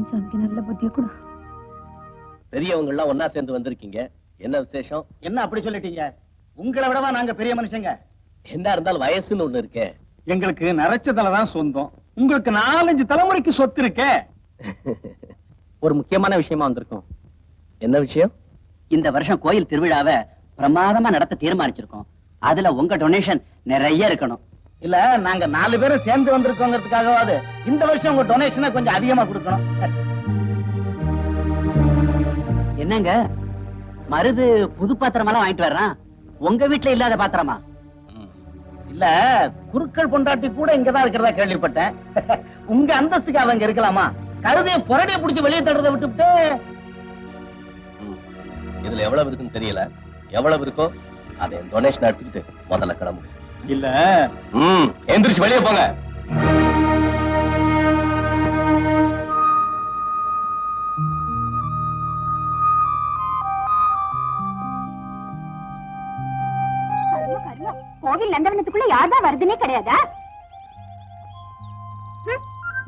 சாமிக்கு நல்ல புத்திய கூட. பெரியவங்க எல்லாம் ஒன்னா சேர்ந்து வந்திருக்கீங்க, என்ன விசேஷம்? என்ன அப்படி சொல்லிட்டீங்க? உங்களை விடவா நாங்க பெரிய மனுஷங்க? என்ன இருந்தாலும் வயசுன்னு ஒண்ணு இருக்கே. எங்களுக்கு நரைச்ச தலைதான் சொந்தம், உங்களுக்கு 4-5 தலைமுறைக்கு சொத்து இருக்கே. ஒரு முக்கியமான விஷயமா வந்திருக்கோம். என்ன விஷயம்? இந்த வருஷம் கோயில் திருவிழாவை பிரமாதமா நடத்த தீர்மானிச்சிருக்கோம். அதுல உங்க டொனேஷன் நிறைய இருக்கணும். இல்ல, நாங்க 4 பேரும் சேர்ந்து வந்திருக்கோங்கிறதுக்காகவாது இந்த வருஷம் உங்க டொனேஷனை கொஞ்சம் அதிகமா கொடுக்கணும். என்னங்க மருது புது பாத்திரமெல்லாம் வாங்கிட்டு வர்றான், உங்க வீட்டுல இல்லாத பாத்திரமா? இல்ல, குருக்கள் பொண்டாட்டி கூட இங்கதான் இருக்கிறதா கேள்விப்பட்டேன். உங்க அந்தஸ்துக்கு அவங்க இருக்கலாமா? கழுதைய புரடிய புடிச்சு வெளியே தடுறதை விட்டுவிட்டு. இதுல எவ்வளவு இருக்குன்னு தெரியல, எவ்வளவு இருக்கோ அதை டொனேஷன் எடுத்துக்கிட்டு முதல்ல கிளம்பு. இல்ல, எந்திரிச்சு வெளியே போங்க. கோவில் நந்தவனத்துக்குள்ள யார்தான் வருதுன்னே கிடையாதா?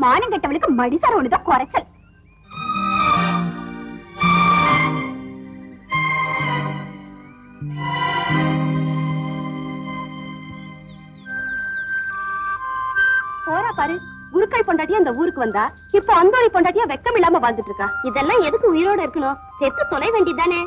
மானம் கெட்டவளுக்கு மடிசார் ஒண்ணுதான் குறைச்சல். போறா பாரு, குருக்கள் பொண்டாட்டியா அந்த ஊருக்கு வந்தா இப்ப அந்தோழி பொண்டாட்டியா வெக்கம் இல்லாம வாழ்ந்துட்டு இருக்கா. இதெல்லாம் எதுக்கு உயிரோட இருக்கணும்? செத்து தொலை வேண்டியதானே.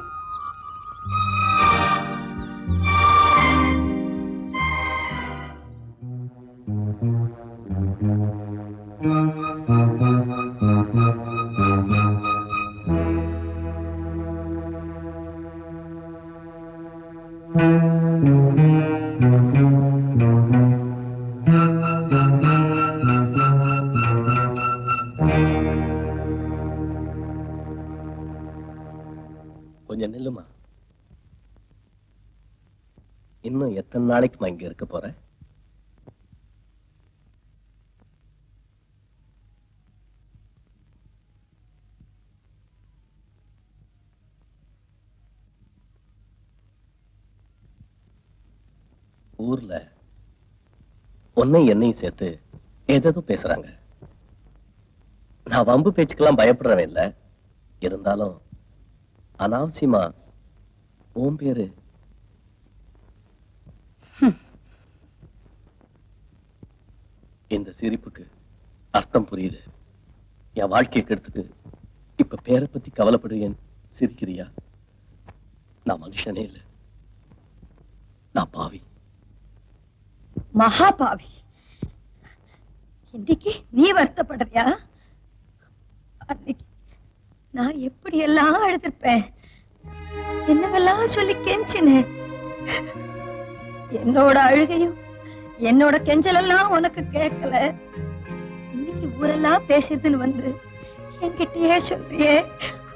கொஞ்சம் நில்லுமா. இன்னும் எத்தனை நாளைக்குமா இங்க இருக்க போற? ஊர்ல உன்னை என்னையும் சேர்த்து ஏதோ பேசுறாங்க. நான் வம்பு பேச்சுக்கெல்லாம் பயப்படுறவன் இல்ல, இருந்தாலும் அனாவசியமா உன் பேரு. இந்த சிரிப்புக்கு அர்த்தம் புரியுது. என் வாழ்க்கையை கெடுத்துட்டு இப்ப பேரை பத்தி கவலைப்படுவேன் சிரிக்கிறியா? நான் மனுஷனே இல்ல, நான் பாவி, மகா பாவி. இன்னைக்கு நீ வருத்தப்படுறியா? அன்னைக்கு நான் எப்படி எல்லாம் அழுதிருப்பேன், என்னவெல்லாம் சொல்லி கெஞ்சினேன். என்னோட அழுகையும் என்னோட கெஞ்சல் எல்லாம் உனக்கு கேட்கல. இன்னைக்கு ஊரெல்லாம் பேசுதுன்னு வந்து என்கிட்டயே சொல்றியே.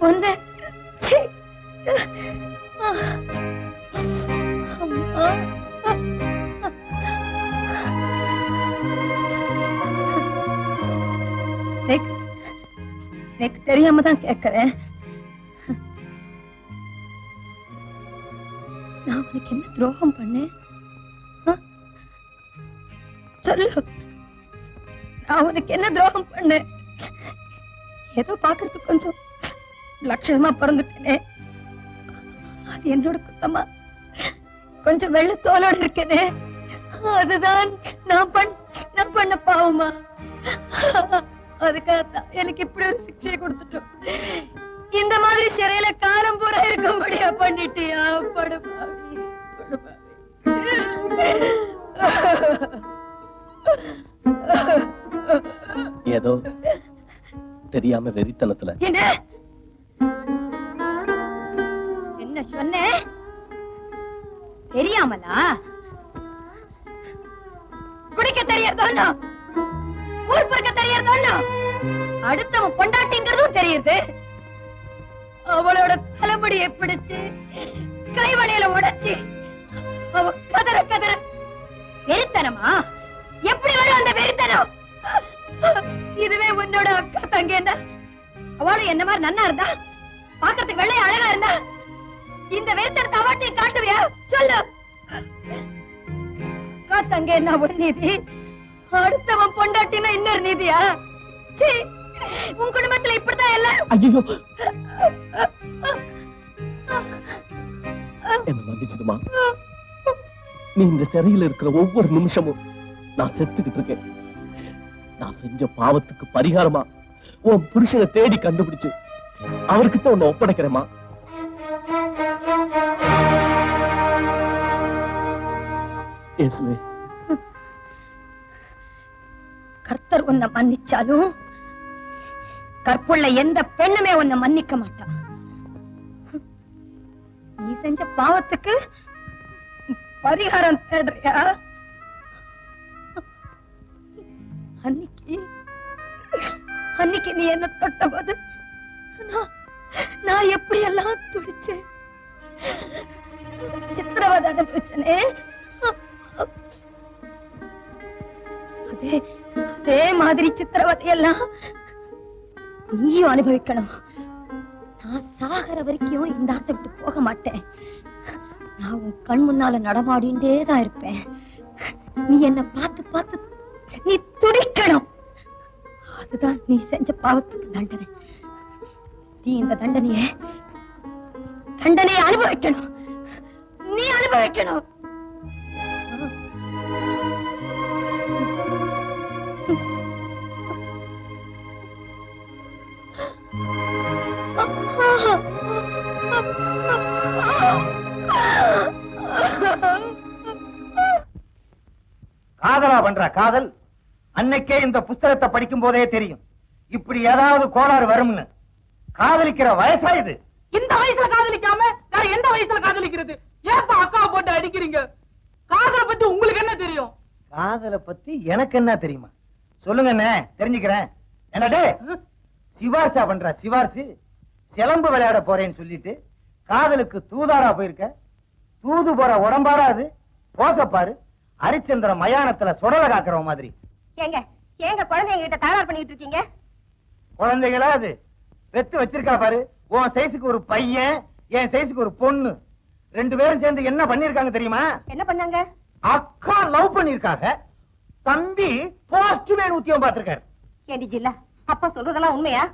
ஒன்ன எனக்கு தெரியாம தான் கேட்கிறேன். நான் உனக்கு என்ன துரோகம் பண்ணேன்? சொல்லு, நான் உனக்கு என்ன துரோகம் பண்ணேன்? ஏதோ பாக்குறதுக்கு கொஞ்சம் லட்சணமா பிறந்துட்டேனே, அது என்னோட குத்தமா? கொஞ்சம் வெள்ளத்தோலோட இருக்கேனே, அதுதான் நான் பண்ண பாவமா? அதுக்காகத்தான் எனக்கு இப்படி ஒரு சிக்ஷையை கொடுத்துட்டோம். இந்த மாதிரி சிறையில காலம் பூரா இருக்கும்படியா பண்ணிட்டியா? படுபாவி, ஏதோ தெரியாம வெறித்தனத்துல. என்ன சொன்ன? தெரியாமலா? குடிக்க தெரியறதோ, ஊர் பொறுக்க தெரியறதோ, அடுத்தவன் பொண்டாட்டிங்கிறதும் தெரியுது. அவளோட தலைமுடியை பிடிச்சு கைவளையில உடைச்சு அவ கதற கதற. வெறித்தனமா? எப்படி வரும் அந்த வெறித்தனம்? இதுவே உன்னோட அக்கா தங்கேன்னா அவளும் என்ன மாதிரி நன்னா இருந்தா, பாக்கிறதுக்கு வெள்ளை அழகா இருந்தா, இந்த வெறித்தனத்தை அவட்டை காட்டுவியா? சொல்லு. அக்கா தங்கேன்னா ஒரு நீதி, அடுத்தவன் பொண்டாட்டினா இன்னொரு நீதியா? உன் குடும்பத்துல இப்படிதான் எல்லாம். ஐயோ, என்ன மன்னிச்சுடுமா. நீ இந்த சிறையில் இருக்கிற ஒவ்வொரு நிமிஷமும் நான் செத்துக்கிட்டு இருக்கேன். நான் செஞ்ச பாவத்துக்கு பரிகாரமா உன் புருஷனை தேடி கண்டுபிடிச்சு அவர்கிட்ட உன்னை ஒப்படைக்கிறேமா. இயேசுவே, கர்த்தர் உன்னை மன்னிச்சாலும் கற்புள்ள எந்த பெண்ணுமே உன்னை மன்னிக்க மாட்டா. நீ செஞ்ச பாவத்துக்கு பரிகாரம் தேடுறியா? அன்னைக்கு நீ என்ன தொட்ட போது நான் எப்படி எல்லாம் துடிச்சேன், சித்திரவதை அனுபவிச்சனே. அதே மாதிரி சித்திரவதையெல்லாம் நீயும் அனுபவிக்கணும். நான் சாகர வரைக்கும் இந்த ஆத்தை விட்டு போக மாட்டேன். நான் உன் கண் முன்னால நடமாடிண்டே தான் இருப்பேன். நீ என்ன பார்த்து பார்த்து நீ துடிக்கணும். அதுதான் நீ செஞ்ச பாவத்துக்கு தண்டனை. நீ இந்த தண்டனையை அனுபவிக்கணும். நீ அனுபவிக்கணும். காதலா பண்ற காதல் அன்னைக்கே இந்த புஸ்தகத்தை படிக்கும் போதே தெரியும் இப்படி ஏதாவது கோளாறு வரும்னு. காதலிக்கிற வயசா இது? இந்த வயசுல காதலிக்காம வேற எந்த வயசுல காதலிக்கிறது? ஏப்பா அக்காவை போட்டு அடிக்கிறீங்க? காதலை பத்தி உங்களுக்கு என்ன தெரியும்? காதலை பத்தி எனக்கு என்ன தெரியுமா? சொல்லுங்க அண்ணே, தெரிஞ்சுக்கிறேன். என்னடே சிவார்சா பண்ற சிவார்சு சிலம்பு விளையாட போறேன்னு சொல்லிட்டு காதலுக்கு தூதாரா போயிருக்க. தூது போற உடம்பாரா அது? போசப்பாரு ஹரிச்சந்திர மயானத்துல சுடல காக்குற மாதிரி. ஏங்க குழந்தைங்க கிட்ட தயார் பண்ணிட்டு இருக்கீங்க? குழந்தைகளா அது? பெத்து வச்சிருக்கா பாரு. உன் சைஸுக்கு ஒரு பையன், என் சைஸுக்கு ஒரு பொண்ணு. ரெண்டு பேரும் சேர்ந்து என்ன பண்ணிருக்காங்க தெரியுமா? என்ன பண்ணாங்க? அக்கா லவ் பண்ணிருக்காங்க, தம்பி போஸ்ட்மேன் உத்தியோகம் பார்த்திருக்காரு. ஏண்டி ஜில்லா, அப்பா சொல்றதெல்லாம் உண்மையா?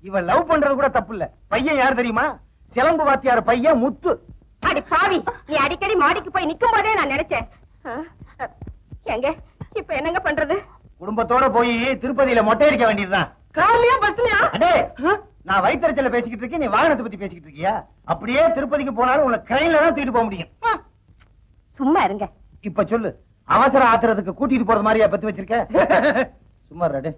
இவன் லவ் பண்றது கூட தப்பு இல்ல. பையன் யார் தெரியுமா? சிலம்பு வாத்தியார் பையன் முத்து. அடி பாவி, நீ அடிக்கடி மாடிக்கு போய் நிக்கும் போதே நான் நினைச்சேன். எங்க இப்ப என்னங்க பண்றது? குடும்பத்தோட போய் திருப்பதியில மொட்டை அடிக்க வேண்டியதுதான். கார்லயா பஸ்லயா? அடே, நான் வயிற்றுச்சல பேசிக்கிட்டு இருக்கேன், நீ வாகனத்தை பத்தி பேசிக்கிட்டு இருக்கியா? அப்படியே திருப்பதிக்கு போனாலும் உன்னை ட்ரெயின்ல தான் தூக்கிட்டு போக முடியும். சும்மா இருங்க. இப்ப சொல்லு, அவசர ஆத்திரத்துக்கு கூட்டிட்டு போறது மாதிரியா பத்து வச்சிருக்க? சும்மா ரெடு.